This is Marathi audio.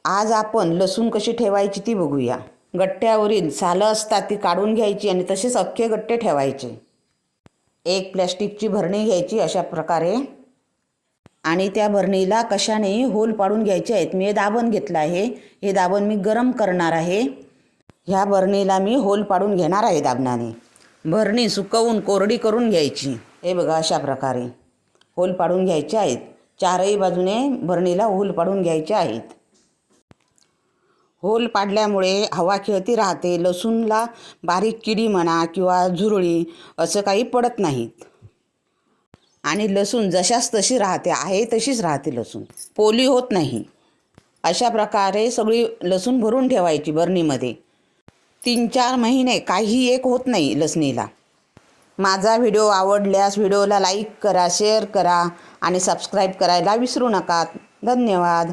आज आपण लसूण कशी ठेवायची ती बघूया। गट्ट्यावरील सालं असतात ती काढून घ्यायची आणि तसेच अख्खे गट्टे ठेवायचे। एक प्लॅस्टिकची भरणी घ्यायची अशा प्रकारे आणि त्या भरणीला कशानेही होल पाडून घ्यायचे आहेत। मी हे दाबण घेतलं आहे, हे दाबण मी गरम करणार आहे। ह्या भरणीला मी होल पाडून घेणार आहे दाबणाने। भरणी सुकवून कोरडी करून घ्यायची। हे बघा अशा प्रकारे होल पाडून घ्यायचे आहेत। चारही बाजूने भरणीला होल पाडून घ्यायचे आहेत। होल पाडल्यामुळे हवा खेळती राहते, लसूणला बारीक किडी म्हणा किंवा झुरळी असं काही पडत नाहीत आणि लसूण जशास तशी राहते, आहे तशीच राहते, लसूण पोली होत नाही। अशा प्रकारे सगळी लसूण भरून ठेवायची भरणीमध्ये। 3-4 महिने काही एक होत नाही लसणीला। माझा व्हिडिओ आवडल्यास व्हिडिओला लाईक करा, शेअर करा आणि सबस्क्राईब करायला विसरू नका। धन्यवाद।